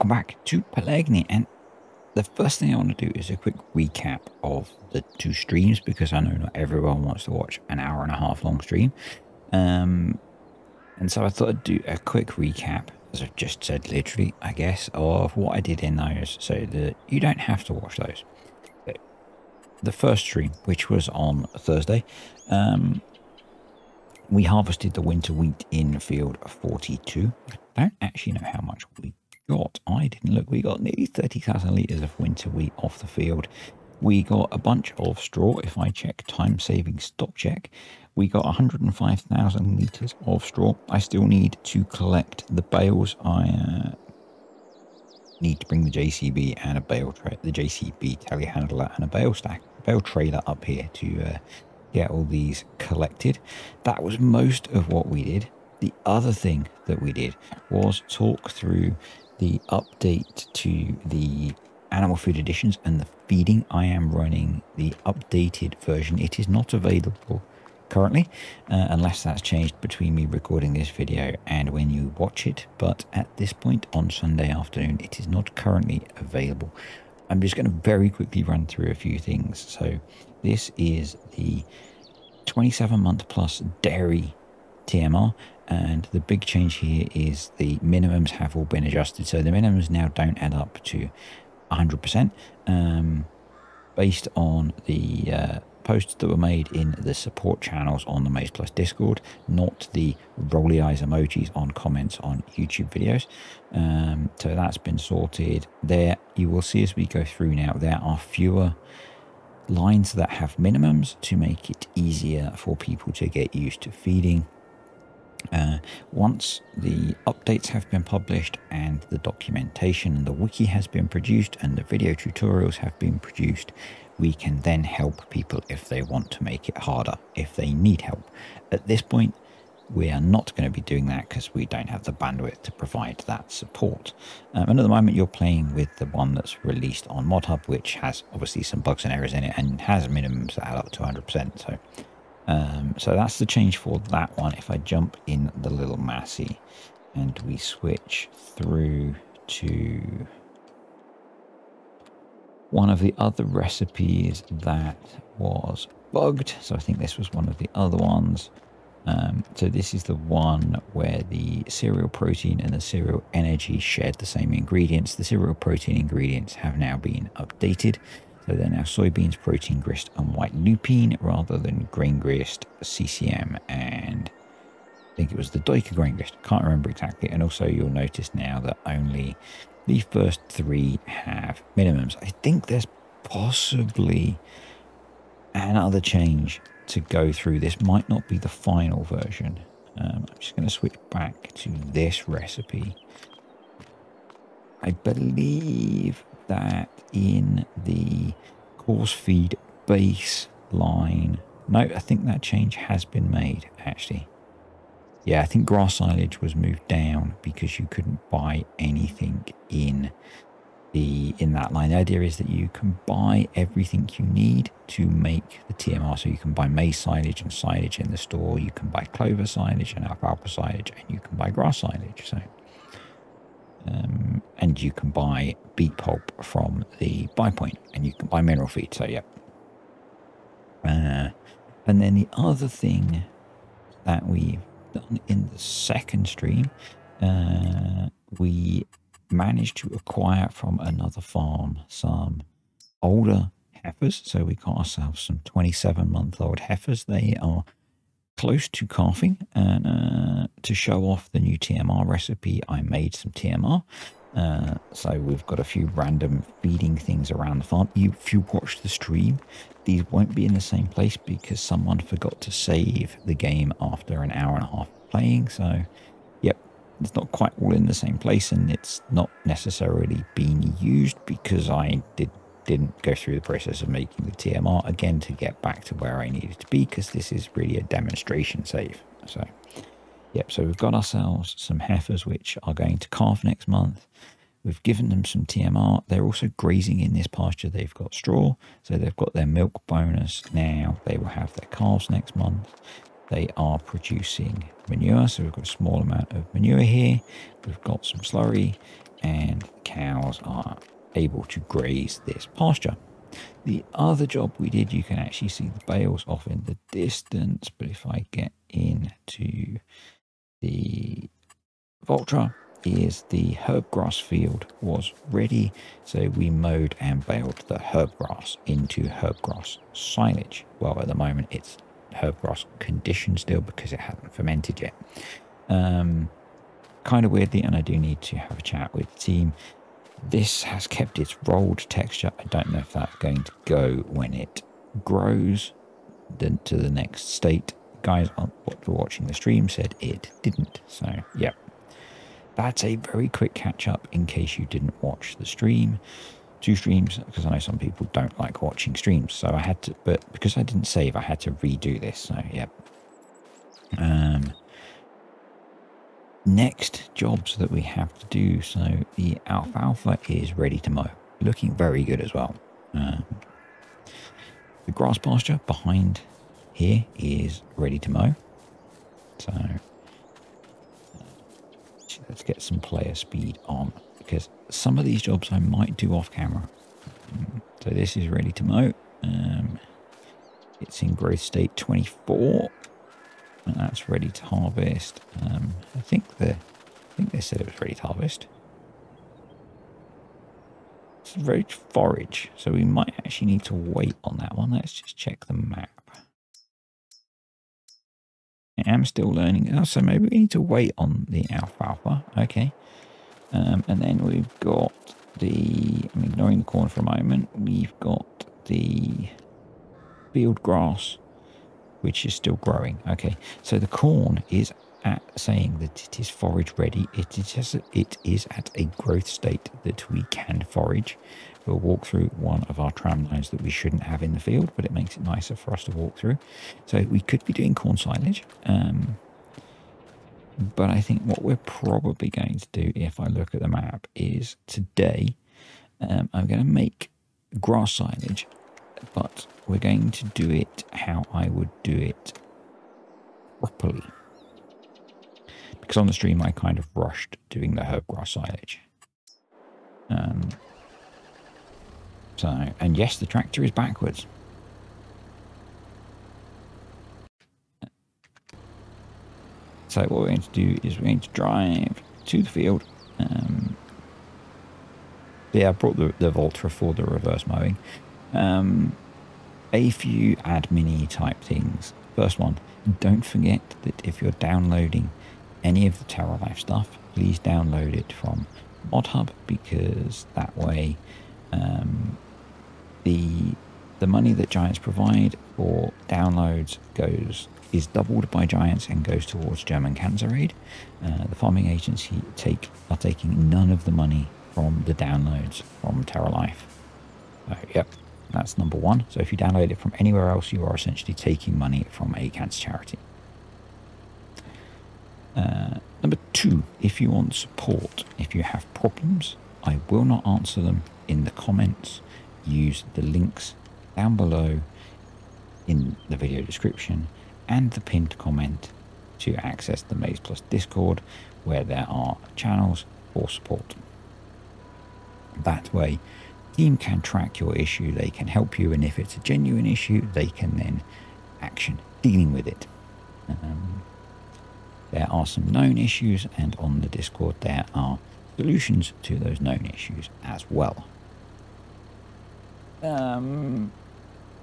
welcome back to Pallegney. And the first thing I want to do is a quick recap of the two streams, because I know not everyone wants to watch an hour and a half long stream. And so I thought I'd do a quick recap, as I've just said, literally, I guess, of what I did in those, so that you don't have to watch those. But the first stream, which was on Thursday, we harvested the winter wheat in field 42. I don't actually know how much we got. I didn't look. We got nearly 30,000 litres of winter wheat off the field. We got a bunch of straw. If I check time-saving stop check, we got 105,000 litres of straw. I still need to collect the bales. I need to bring the JCB and a bale tray, the JCB telehandler and a bale trailer up here to get all these collected. That was most of what we did. The other thing that we did was talk through the update to the animal food additions and the feeding. I am running the updated version. It is not available currently, unless that's changed between me recording this video and when you watch it. But at this point on Sunday afternoon, it is not currently available. I'm just going to very quickly run through a few things. So this is the 27-month plus dairy TMR, and the big change here is the minimums have all been adjusted. So the minimums now don't add up to 100%, based on the posts that were made in the support channels on the Maize Plus Discord, not the rolly eyes emojis on comments on YouTube videos. So that's been sorted. There you will see as we go through now, there are fewer lines that have minimums to make it easier for people to get used to feeding. Once the updates have been published and the documentation and the wiki has been produced and the video tutorials have been produced, we can then help people if they want to make it harder, if they need help. At this point, we are not going to be doing that because we don't have the bandwidth to provide that support. And at the moment, you're playing with the one that's released on ModHub, which has obviously some bugs and errors in it and has minimums that add up to 100%. So that's the change for that one. If I jump in the little Massey and we switch through to one of the other recipes that was bugged. So I think this was one of the other ones. So this is the one where the cereal protein and the cereal energy shared the same ingredients. The cereal protein ingredients have now been updated. So they're now soybeans, protein grist, and white lupine rather than grain grist, CCM, and I think it was the Doika grain grist. Can't remember exactly. And also you'll notice now that only the first three have minimums. I think there's possibly another change to go through. This might not be the final version. I'm just going to switch back to this recipe. I believe that in the course feed baseline, no, I think that change has been made actually. Yeah, I think grass silage was moved down because you couldn't buy anything in that line. The idea is that you can buy everything you need to make the TMR. So you can buy maize silage and silage in the store. You can buy clover silage and alfalfa silage, and you can buy grass silage. So, and you can buy beet pulp from the buy point, and you can buy mineral feed. So yeah. And then the other thing that we've done in the second stream, we managed to acquire from another farm some older heifers. So we got ourselves some 27-month-old heifers. They are close to calving, and to show off the new TMR recipe, I made some TMR. So we've got a few random feeding things around the farm. If you watch the stream, these won't be in the same place because someone forgot to save the game after an hour and a half playing. So yep, it's not quite all in the same place, and it's not necessarily being used because I didn't go through the process of making the TMR again to get back to where I needed to be, because this is really a demonstration save. So yep, so we've got ourselves some heifers which are going to calve next month. We've given them some TMR. They're also grazing in this pasture. They've got straw, so they've got their milk bonus now. They will have their calves next month. They are producing manure, so we've got a small amount of manure here. We've got some slurry. and cows are able to graze this pasture. The other job we did, you can actually see the bales off in the distance, but if I get into the Voltra, is the herb grass field was ready, so we mowed and baled the herb grass into herb grass silage. Well, at the moment it's herb grass condition still because it hasn't fermented yet. Kind of weirdly, and I do need to have a chat with the team, this has kept its rolled texture. I don't know if that's going to go when it grows to the next state. Guys what were watching the stream said it didn't, so yeah. That's a very quick catch up in case you didn't watch the stream. 2 streams, because I know some people don't like watching streams, so I had to, but because I didn't save, I had to redo this, so yeah. Next jobs that we have to do, so the alfalfa is ready to mow, looking very good as well. The grass pasture behind here is ready to mow, so let's get some player speed on, because some of these jobs I might do off camera. So this is ready to mow. It's in growth state 24, and that's ready to harvest. I think they said it was ready to harvest. It's very forage, so we might actually need to wait on that one. Let's just check the map. I am still learning. Oh, so maybe we need to wait on the alfalfa. Okay. And then we've got the, I'm ignoring the corn for a moment. We've got the field grass, which is still growing. Okay. So the corn is at saying that it is forage ready. It is at a growth state that we can forage. We'll walk through one of our tram lines that we shouldn't have in the field, but it makes it nicer for us to walk through. So we could be doing corn silage. But I think what we're probably going to do, if I look at the map, is today I'm going to make grass silage, but we're going to do it how I would do it properly. Because on the stream I kind of rushed doing the herb grass silage. So, and yes, the tractor is backwards. So what we're going to do is we're going to drive to the field. Yeah, I brought the Voltra for the reverse mowing. A few admin-y type things. First one, don't forget that if you're downloading any of the Terralife stuff, please download it from ModHub, because that way the money that Giants provide for downloads is doubled by Giants and goes towards German Cancer Aid. The farming agency are taking none of the money from the downloads from Terralife. Yep, that's number one. So if you download it from anywhere else, you are essentially taking money from a cancer charity. Number two, if you want support, if you have problems, I will not answer them in the comments. Use the links down below in the video description and the pinned comment to access the Maize Plus Discord, where there are channels for support. That way, the team can track your issue, they can help you, and if it's a genuine issue, they can then action dealing with it. There are some known issues, and on the Discord there are solutions to those known issues as well.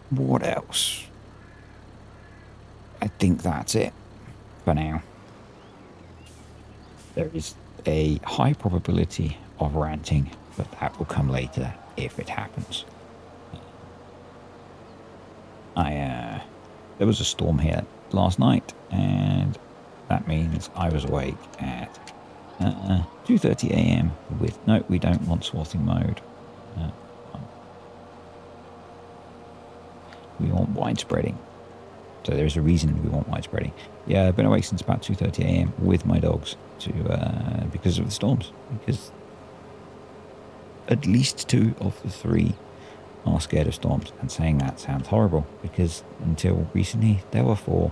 What else? I think that's it for now. There is a high probability of ranting, but that will come later if it happens. There was a storm here last night, and that means I was awake at 2:30 AM with, no, we don't want swathing mode. We want widespreading. So there's a reason we want widespreading. Yeah, I've been awake since about 2:30 AM with my dogs because of the storms. Because at least 2 of the 3 are scared of storms. And saying that sounds horrible, because until recently there were 4.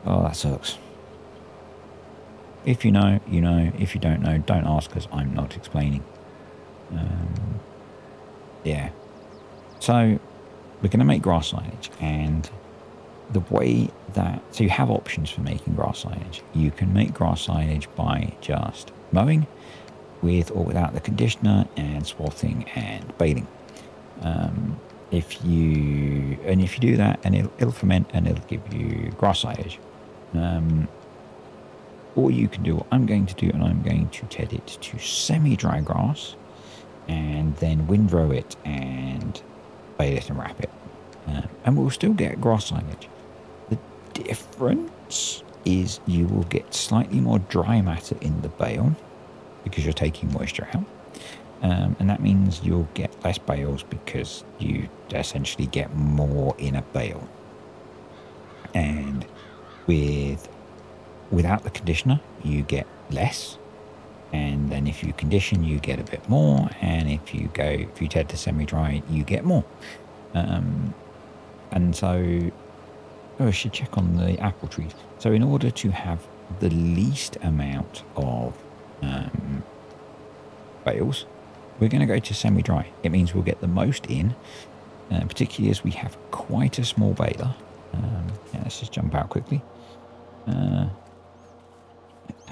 Oh, that sucks. If you know, you know. If you don't know, don't ask, because I'm not explaining. Yeah. So we're going to make grass silage, and the way that, so you have options for making grass silage. You can make grass silage by just mowing with or without the conditioner, and swathing and baling. If you do that, and it'll ferment and it'll give you grass silage. Or you can do what I'm going to do, and I'm going to ted it to semi-dry grass, and then windrow it and bale it and wrap it. And we'll still get grass silage. The difference is you will get slightly more dry matter in the bale because you're taking moisture out. And that means you'll get less bales because you essentially get more in a bale. And without the conditioner, you get less. And then if you condition, you get a bit more. And if you ted to semi-dry, you get more. And so, I should check on the apple trees. So in order to have the least amount of bales, we're going to go to semi-dry. It means we'll get the most in, particularly as we have quite a small baler. Yeah, let's just jump out quickly. Turn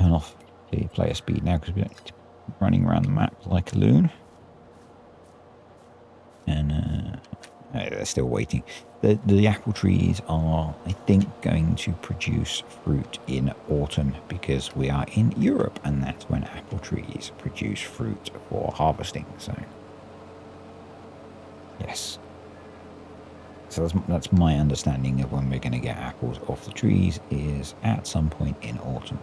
off the player speed now, because we're running around the map like a loon. And they're still waiting. The apple trees are, I think, going to produce fruit in autumn, because we are in Europe, and that's when apple trees produce fruit for harvesting. So yes, so that's my understanding of when we're going to get apples off the trees, is at some point in autumn.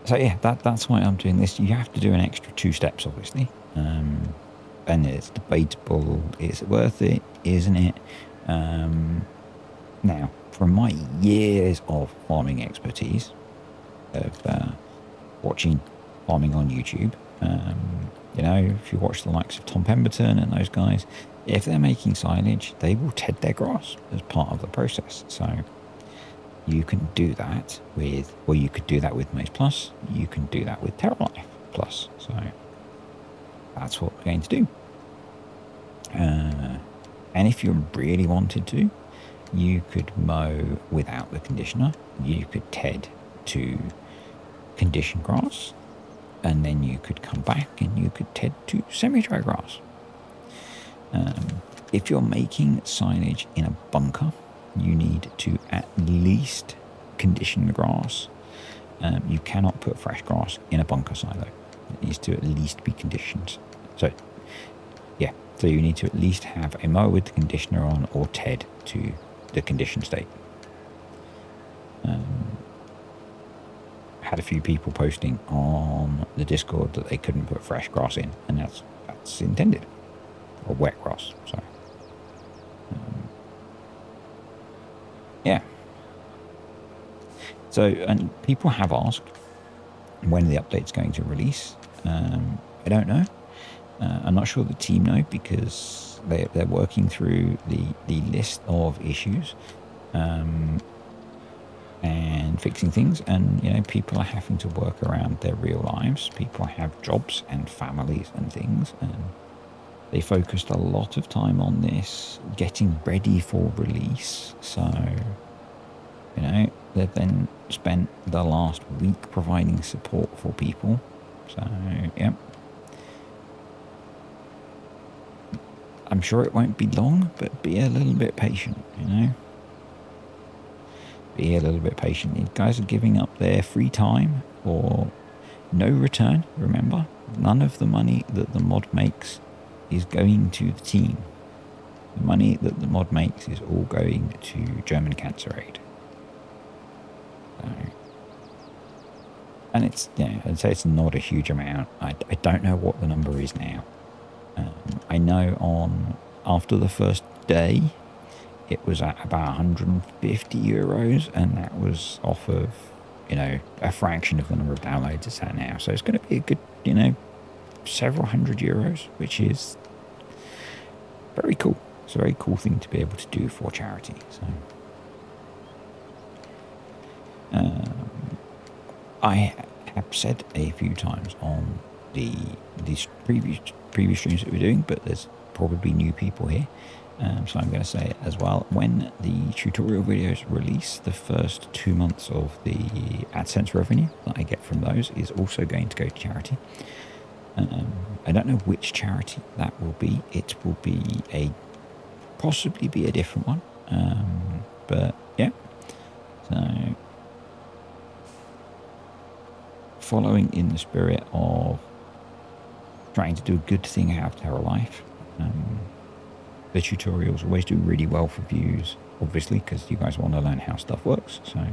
So yeah, that's why I'm doing this. You have to do an extra 2 steps, obviously. And it's debatable, is it worth it, isn't it? Now, from my years of farming expertise, of watching farming on YouTube, you know, if you watch the likes of Tom Pemberton and those guys, if they're making silage, they will ted their grass as part of the process. So you can do that with, or you could do that with Maize Plus, you can do that with Terralife Plus. So that's what we're going to do. And if you really wanted to, you could mow without the conditioner. You could ted to condition grass, and then you could come back and you could ted to semi-dry grass. If you're making silage in a bunker, you need to at least condition the grass. You cannot put fresh grass in a bunker silo. It needs to at least be conditioned. So yeah, so you need to at least have a mower with the conditioner on, or ted to the condition state. Had a few people posting on the Discord that they couldn't put fresh grass in, and that's intended, or wet grass, sorry. Yeah. So, and people have asked when the update's going to release. I don't know. I'm not sure the team know, because they're working through the list of issues and fixing things. And, you know, people are having to work around their real lives. People have jobs and families and things. And they focused a lot of time on this, getting ready for release. So, you know, they've then spent the last week providing support for people. So, yeah. I'm sure it won't be long, but be a little bit patient, you know. Be a little bit patient. You guys are giving up their free time for no return, remember. None of the money that the mod makes is going to the team. The money that the mod makes is all going to German Cancer Aid. So, and it's, yeah, I'd say it's not a huge amount. I don't know what the number is now. I know after the first day, it was at about 150 euros, and that was off of, you know, a fraction of the number of downloads it's at now. So it's going to be a good, you know, several hundred euros, which is very cool. It's a very cool thing to be able to do for charity. So I have said a few times on these previous streams that we're doing, but there's probably new people here, so I'm going to say it as well. When the tutorial videos release, the first 2 months of the AdSense revenue that I get from those is also going to go to charity. I don't know which charity that will be. It will be possibly be a different one, but yeah. So following in the spirit of trying to do a good thing out of Terralife, the tutorials always do really well for views, obviously, because you guys want to learn how stuff works. So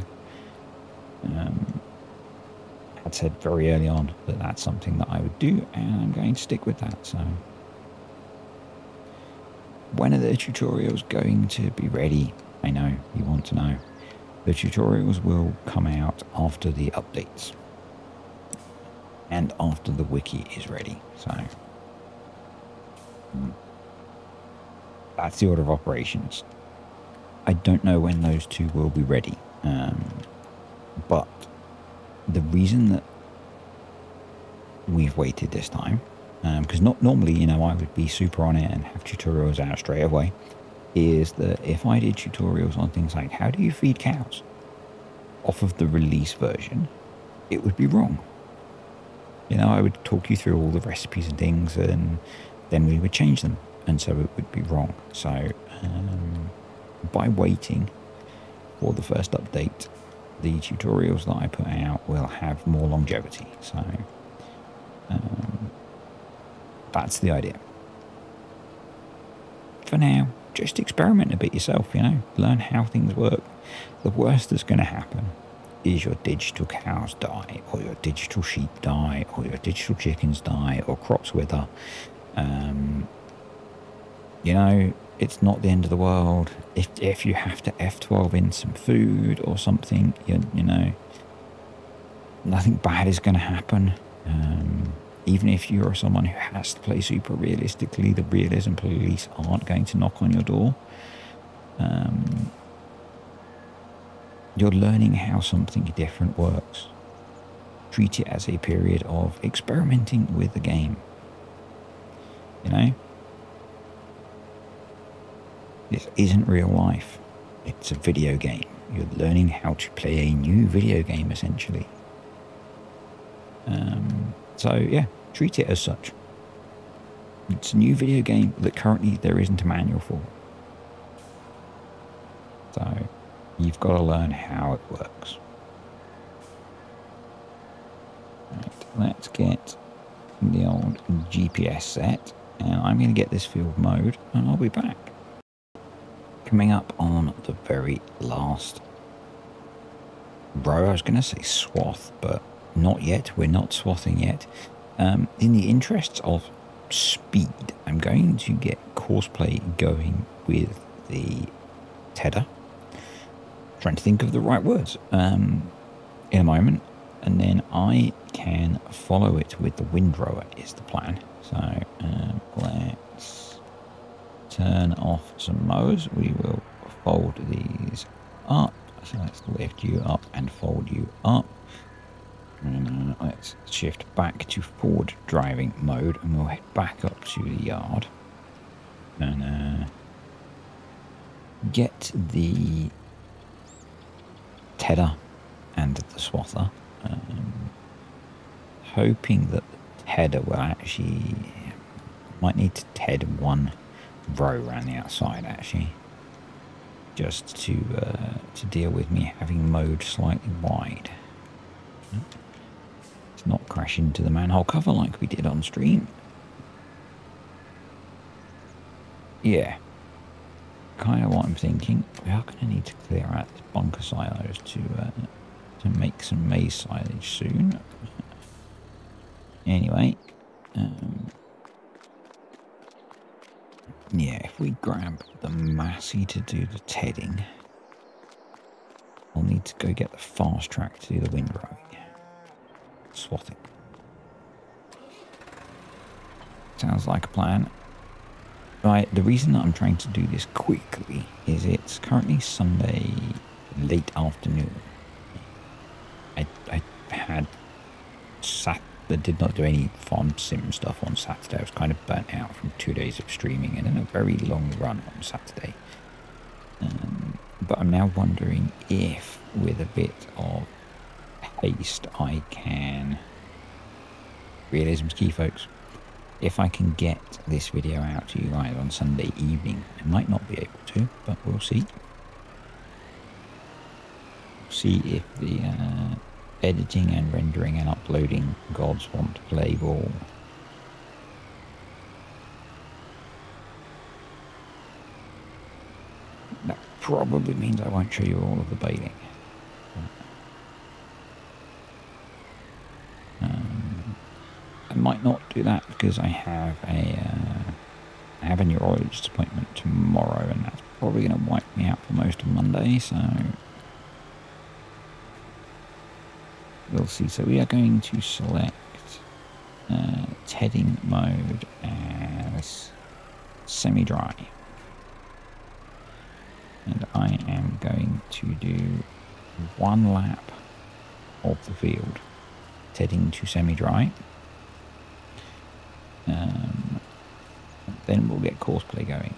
I'd said very early on that that's something that I would do, and I'm going to stick with that. So when are the tutorials going to be ready? I know you want to know. The tutorials will come out after the updates and after the wiki is ready. So that's the order of operations. I don't know when those two will be ready, but the reason that we've waited this time, because not normally, you know, I would be super on it and have tutorials out straight away, is that if I did tutorials on things like how do you feed cows off of the release version, it would be wrong. You know, I would talk you through all the recipes and things, and then we would change them, and so it would be wrong. So by waiting for the first update, the tutorials that I put out will have more longevity. So that's the idea. For now, just experiment a bit yourself, you know, learn how things work. The worst that's going to happen is your digital cows die, or your digital sheep die, or your digital chickens die, or crops wither. You know, it's not the end of the world. If you have to F12 in some food or something, you know, nothing bad is going to happen. Even if you're someone who has to play super realistically, the realism police aren't going to knock on your door. You're learning how something different works. Treat it as a period of experimenting with the game. You know? This isn't real life. It's a video game. You're learning how to play a new video game, essentially. So, yeah, treat it as such. It's a new video game that currently there isn't a manual for. So, you've got to learn how it works. Right, let's get the old GPS set. And I'm going to get this field mode, and I'll be back. Coming up on the very last row, I was going to say swath, but not yet. We're not swathing yet. In the interests of speed, I'm going to get courseplay going with the tedder. Trying to think of the right words in a moment, and then I can follow it with the windrower is the plan. So let's turn off some mowers. We will fold these up. So let's lift you up and fold you up. And let's shift back to forward driving mode, and we'll head back up to the yard and get the tedder and the swather. Hoping that the tedder will actually, might need to ted one row around the outside actually, just to deal with me having mowed slightly wide. It's not crash into the manhole cover like we did on stream. Yeah, kind of what I'm thinking. We are going to need to clear out the bunker silos to make some maize silage soon. Anyway, yeah, if we grab the Massey to do the tedding, I'll need to go get the fast track to do the windrowing. Swathing. Sounds like a plan. Right, the reason that I'm trying to do this quickly is it's currently Sunday late afternoon. I had I did not do any farm sim stuff on Saturday. I was kind of burnt out from 2 days of streaming and then a very long run on Saturday. But I'm now wondering if, with a bit of haste, I can... Realism's key, folks. If I can get this video out to you guys on Sunday evening, I might not be able to, but we'll see. See if the editing and rendering and uploading gods want to play ball. That probably means I won't show you all of the bailing. I might not do that because I have a neurologist appointment tomorrow, and that's probably going to wipe me out for most of Monday. So we'll see. So we are going to select tedding mode as semi-dry, and I am going to do 1 lap of the field, tedding to semi-dry. Then we'll get courseplay going.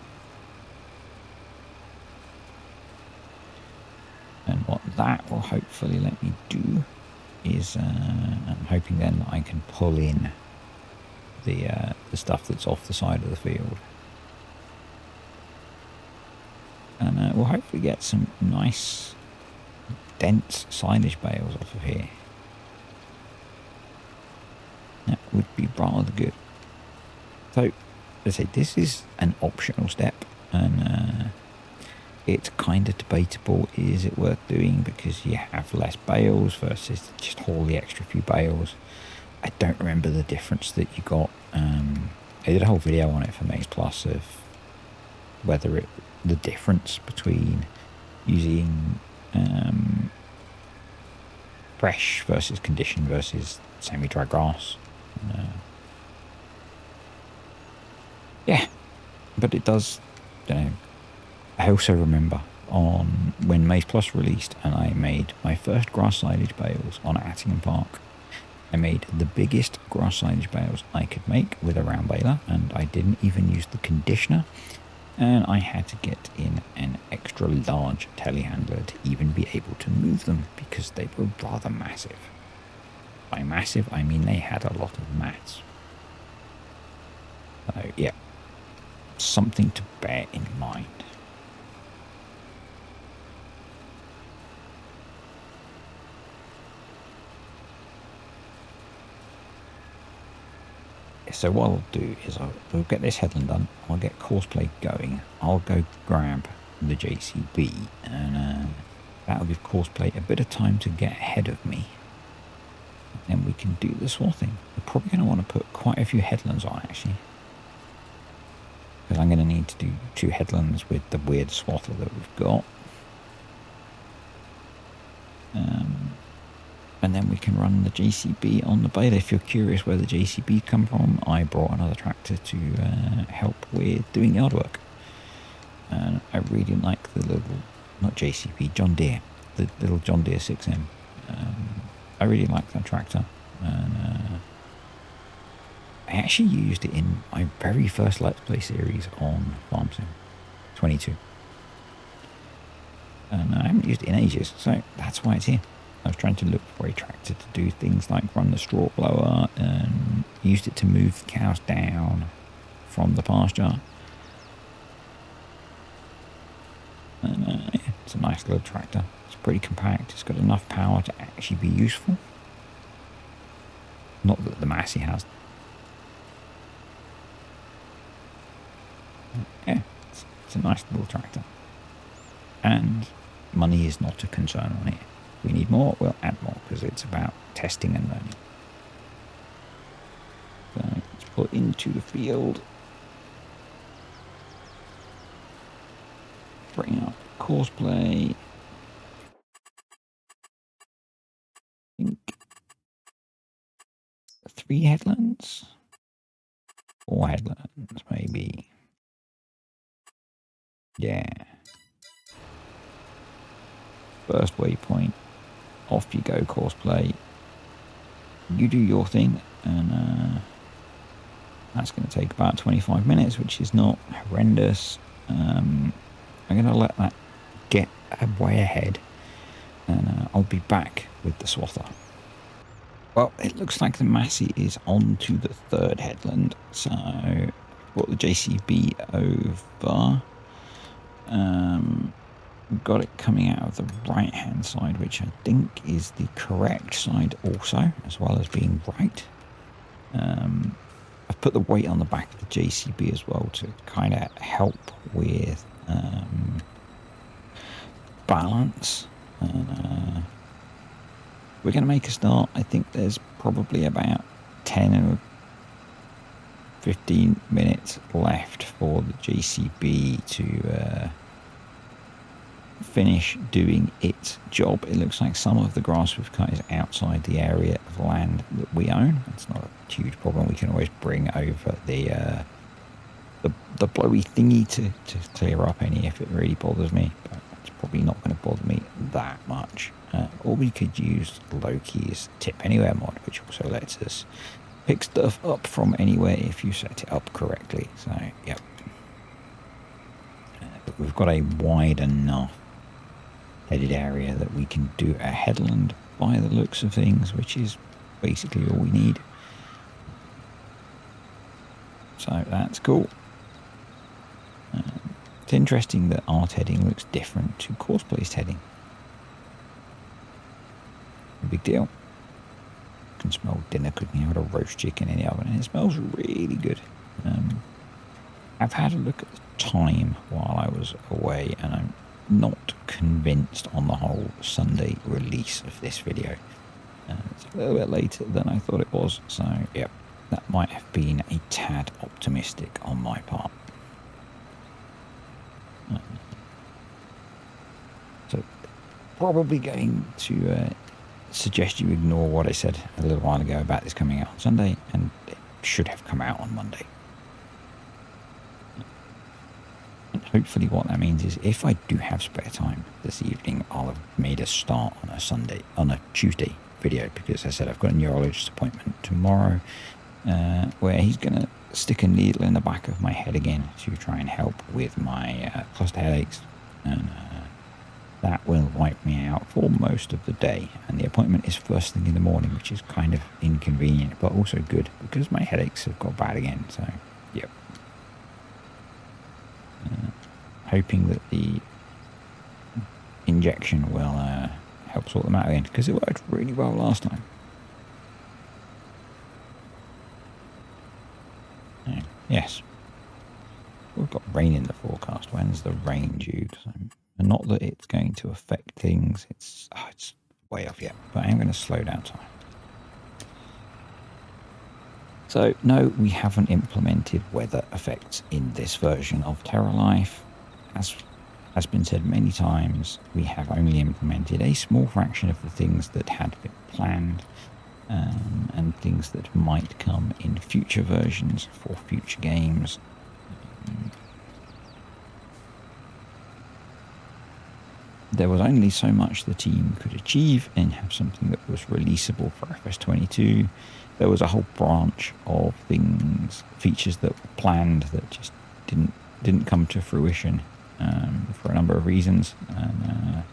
And what that will hopefully let me do is, I'm hoping then that I can pull in the stuff that's off the side of the field. And we'll hopefully get some nice, dense silage bales off of here. That would be rather good. So, as I say, this is an optional step, and it's kind of debatable, is it worth doing because you have less bales versus just haul the extra few bales. I don't remember the difference that you got. I did a whole video on it for Maze Plus of whether the difference between using fresh versus conditioned versus semi-dry grass. Yeah, but it does, you know, I also remember on when Maze Plus released and I made my first grass silage bales on Attingham Park. I made the biggest grass silage bales I could make with a round baler, and I didn't even use the conditioner, and I had to get in an extra large telehandler to even be able to move them because they were rather massive. By massive, I mean they had a lot of mats. So yeah, something to bear in mind. So what I'll do is we'll get this headland done, I'll get courseplay going, I'll go grab the JCB, and that'll give courseplay a bit of time to get ahead of me. Then we can do the swathing. We're probably going to want to put quite a few headlands on, actually. Because I'm going to need to do 2 headlands with the weird swather that we've got. And then we can run the JCB on the baler. If you're curious where the JCB come from, I brought another tractor to help with doing yard work. And I really like the little, not JCB, John Deere, the little John Deere 6M. I really like that tractor, and I actually used it in my very first Let's Play series on Farm Sim 22. And I haven't used it in ages, so that's why it's here. I was trying to look for a tractor to do things like run the straw blower, and used it to move the cows down from the pasture. And yeah, it's a nice little tractor. It's pretty compact. It's got enough power to actually be useful. Not that the Massey has. Yeah, it's a nice little tractor. And money is not a concern on it. If we need more, we'll add more, because it's about testing and learning. So let's put into the field. Bring up courseplay. I think 3 headlands? 4 headlands, maybe. Yeah. First waypoint. off you go, Courseplay. You do your thing, and that's going to take about 25 minutes, which is not horrendous. I'm going to let that get way ahead, and I'll be back with the swather. Well, it looks like the Massey is on to the third headland, so brought the JCB over. We've got it coming out of the right hand side, which I think is the correct side also, as well as being right. I've put the weight on the back of the JCB as well to kind of help with balance. And we're going to make a start. I think there's probably about 10 or 15 minutes left for the JCB to finish doing its job. It looks like some of the grass we've cut is outside the area of land that we own. It's not a huge problem. We can always bring over the blowy thingy to clear up any if it really bothers me, but it's probably not going to bother me that much. Or we could use Loki's Tip Anywhere mod, which also lets us pick stuff up from anywhere if you set it up correctly. So, yep. But we've got a wide enough headed area that we can do a headland by the looks of things, which is basically all we need. So that's cool. It's interesting that our heading looks different to Courseplay's heading. No big deal. You can smell dinner cooking out a roast chicken in the oven, and it smells really good. I've had a look at the time while I was away, and I'm not convinced on the whole Sunday release of this video. It's a little bit later than I thought it was, so yep, that might have been a tad optimistic on my part. So probably going to suggest you ignore what I said a little while ago about this coming out on Sunday, and it should have come out on Monday. And hopefully what that means is if I do have spare time this evening, I'll have made a start on a Tuesday video, because as I said, I've got a neurologist appointment tomorrow where he's going to stick a needle in the back of my head again to try and help with my cluster headaches, and that will wipe me out for most of the day. And the appointment is first thing in the morning, which is kind of inconvenient but also good because my headaches have got bad again. So yep, hoping that the injection will help sort them out again, because it worked really well last time. Yes, we've got rain in the forecast. When's the rain due? And not that it's going to affect things. It's way off yet, but I am going to slow down time. So no, we haven't implemented weather effects in this version of Terralife. As has been said many times, we have only implemented a small fraction of the things that had been planned. And things that might come in future versions for future games. There was only so much the team could achieve and have something that was releasable for FS22. There was a whole branch of features that were planned that just didn't come to fruition for a number of reasons. And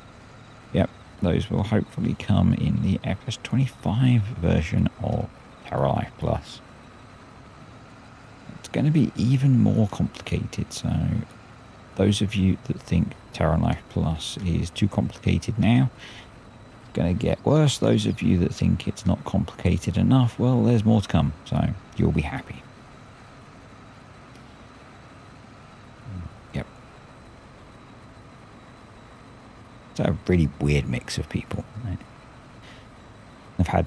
yep. Those will hopefully come in the FS25 version of Terralife Plus. It's going to be even more complicated, so those of you that think Terralife Plus is too complicated now, it's going to get worse. Those of you that think it's not complicated enough, well, there's more to come, so you'll be happy. A really weird mix of people. Right? I've had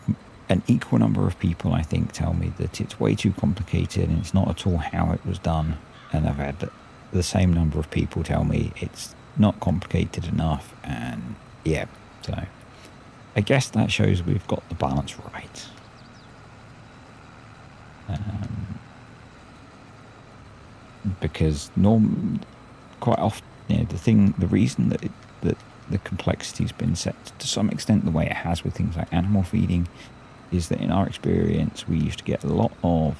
an equal number of people, I think, tell me that it's way too complicated and it's not at all how it was done, and I've had the same number of people tell me it's not complicated enough. And yeah, so I guess that shows we've got the balance right. Because quite often, the reason that the complexity's been set to some extent the way it has with things like animal feeding is that in our experience we used to get a lot of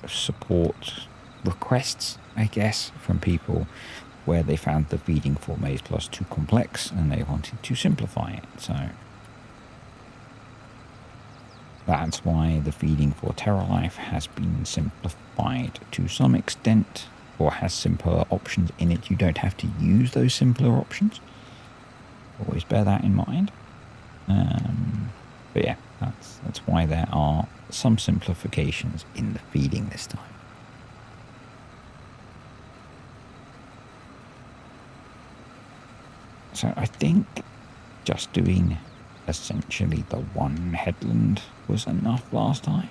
support requests, I guess, from people where they found the feeding for Maize Plus too complex and they wanted to simplify it. So that's why the feeding for Terralife has been simplified to some extent, or has simpler options in it. You don't have to use those simpler options. Always bear that in mind. But yeah, that's why there are some simplifications in the feeding this time. So I think just doing essentially the one headland was enough last time.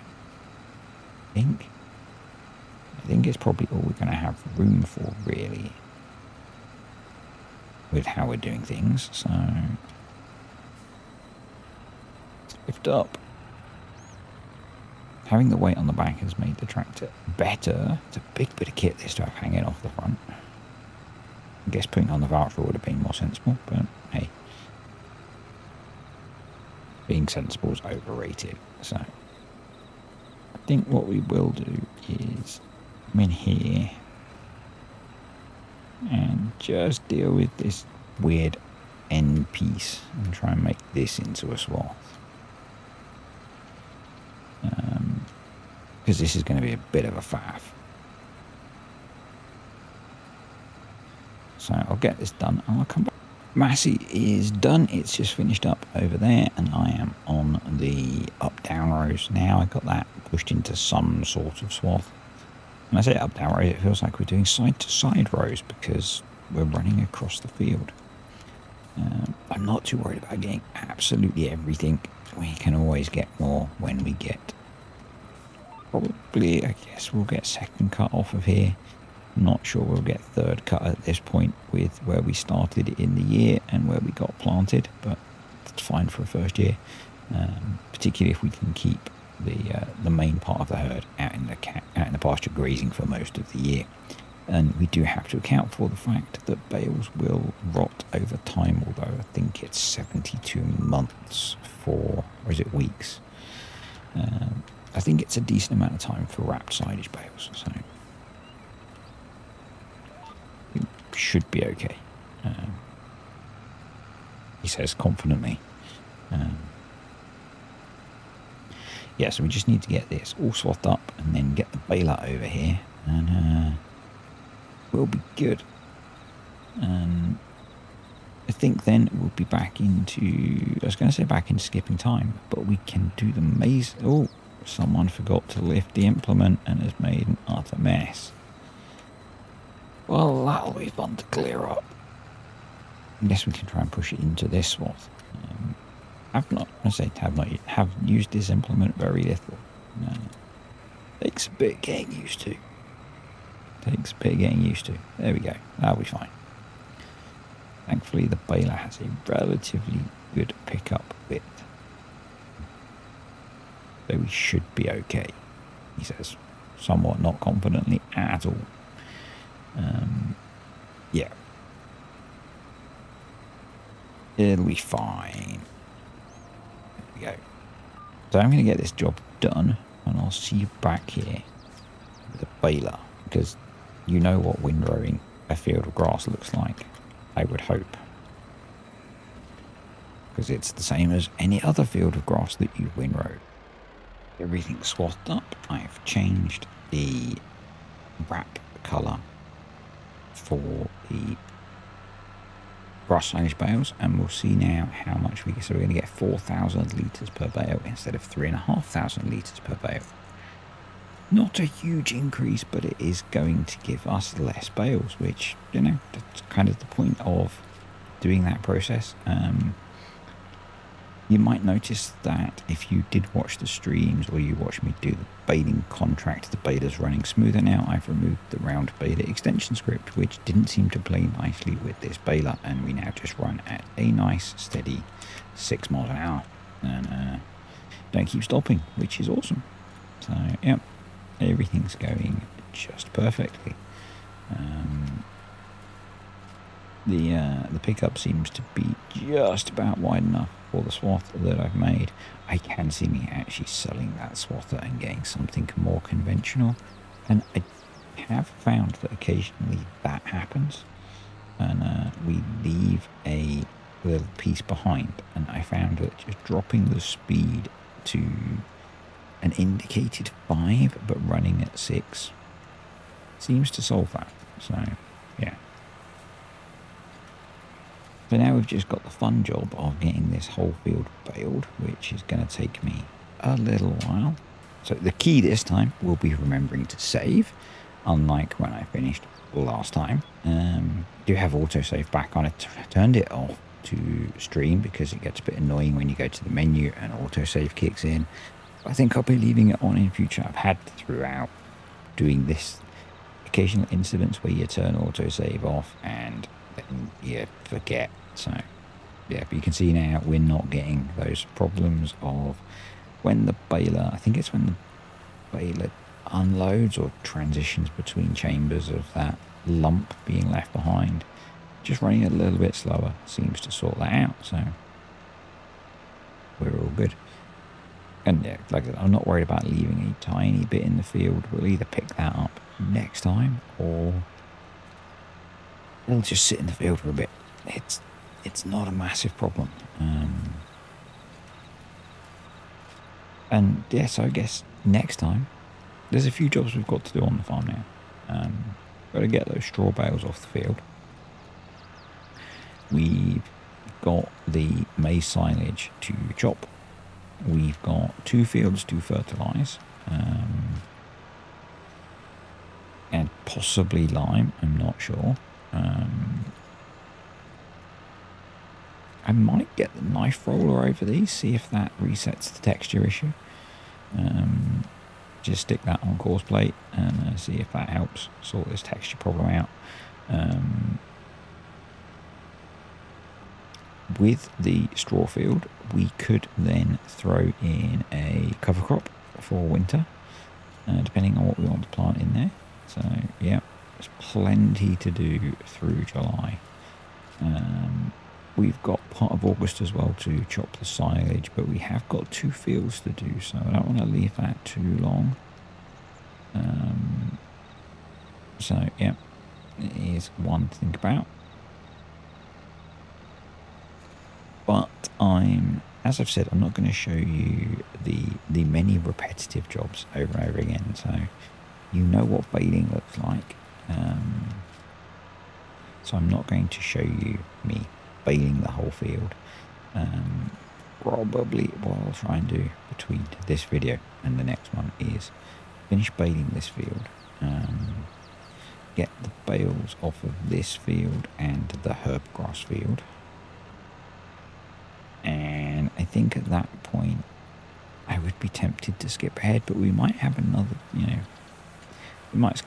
I think it's probably all we're going to have room for, really, with how we're doing things. So let's lift up. Having the weight on the back has made the tractor better. It's a big bit of kit this to have hanging off the front. I guess putting on the voucher would have been more sensible, but hey, being sensible is overrated. So I think what we will do is come in here and just deal with this weird end piece and try and make this into a swath. Because this is going to be a bit of a faff. So I'll get this done and I'll come back. Massey is done. It's just finished up over there and I am on the up-down rows now. I got that pushed into some sort of swath. When I say up-down rows, it feels like we're doing side-to-side rows because we're running across the field. I'm not too worried about getting absolutely everything. We can always get more when we get... Probably, I guess, we'll get second cut off of here. Not sure we'll get third cut at this point with where we started in the year and where we got planted, but that's fine for a first year, particularly if we can keep the main part of the herd out in the pasture grazing for most of the year. And we do have to account for the fact that bales will rot over time, although I think it's 72 months for, or is it weeks? I think it's a decent amount of time for wrapped silage bales, so it should be okay. He says confidently. Yeah, so we just need to get this all swathed up and then get the baler over here, and we'll be good. I think then we'll be back into, I was going to say back into skipping time, but we can do the maize. Oh, someone forgot to lift the implement and has made an utter mess. Well, that'll be fun to clear up. I guess we can try and push it into this swath. Have used this implement very little. Takes a bit getting used to. There we go. That'll be fine. Thankfully, the baler has a relatively good pickup width. So we should be okay, he says, somewhat not confidently at all. Yeah. It'll be fine. There we go. So I'm going to get this job done, and I'll see you back here with a baler, because you know what windrowing a field of grass looks like, I would hope. Because it's the same as any other field of grass that you've windrowed. Everything's swathed up. I've changed the wrap colour for the grass silage bales, and we'll see now how much we get. So we're going to get 4,000 litres per bale instead of 3,500 litres per bale. Not a huge increase, but it is going to give us less bales, which, you know, that's kind of the point of doing that process. You might notice that if you did watch the streams or you watched me do the baling contract, the baler's running smoother now. I've removed the round baler extension script, which didn't seem to play nicely with this baler, and we now just run at a nice steady 6 miles an hour and don't keep stopping, which is awesome. So yeah, everything's going just perfectly. the pickup seems to be just about wide enough for the swath that I've made. I can see me actually selling that swather and getting something more conventional, and I have found that occasionally that happens, and we leave a little piece behind, and I found that just dropping the speed to an indicated 5 but running at 6 seems to solve that. So yeah, so now we've just got the fun job of getting this whole field baled, which is going to take me a little while. So the key this time will be remembering to save, unlike when I finished last time. Do have autosave back on. It turned it off to stream because it gets a bit annoying when you go to the menu and autosave kicks in. I think I'll be leaving it on in future. I've had throughout doing this occasional incidents where you turn autosave off and then you forget. So yeah, but you can see now we're not getting those problems of when the baler, I think it's when the baler unloads or transitions between chambers, of that lump being left behind. Just running a little bit slower seems to sort that out, so we're all good. And yeah, like I said, I'm not worried about leaving a tiny bit in the field. We'll either pick that up next time or we'll just sit in the field for a bit. It's not a massive problem. And yeah, so I guess next time, there's a few jobs we've got to do on the farm now. Got to get those straw bales off the field. We've got the maize silage to chop. We've got 2 fields to fertilise. And possibly lime, I'm not sure. I might get the knife roller over these, see if that resets the texture issue. Just stick that on course plate and see if that helps sort this texture problem out. With the straw field, we could then throw in a cover crop for winter, depending on what we want to plant in there. So yeah, there's plenty to do through July. We've got part of August as well to chop the silage, but we have got 2 fields to do, so I don't want to leave that too long. So yeah, it is one to think about. But as I've said, I'm not going to show you the many repetitive jobs over and over again, so you know what baling looks like. So I'm not going to show you me baling the whole field. Probably what I'll try and do between this video and the next one is finish baling this field, get the bales off of this field and the herb grass field, and I think at that point I would be tempted to skip ahead, but we might have another, we might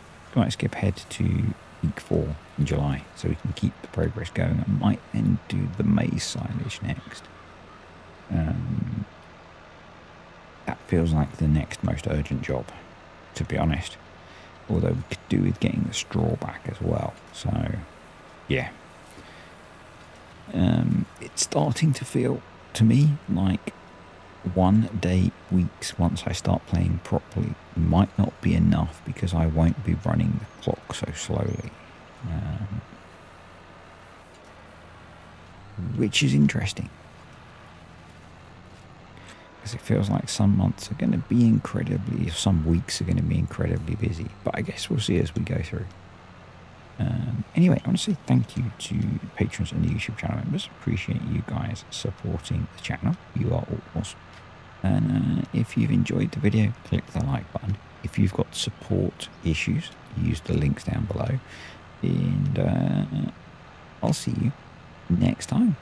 skip ahead to week 4 in July so we can keep the progress going. I might then do the maize silage next. That feels like the next most urgent job, to be honest, although we could do with getting the straw back as well. So yeah, it's starting to feel to me like 1 day weeks once I start playing properly might not be enough, because I won't be running the clock so slowly, which is interesting, because it feels like some months are going to be incredibly, some weeks are going to be incredibly busy, but I guess we'll see as we go through. Anyway, I want to say thank you to patrons and the YouTube channel members. Appreciate you guys supporting the channel. You are all awesome. And if you've enjoyed the video, click the like button. If you've got support issues, use the links down below. And I'll see you next time.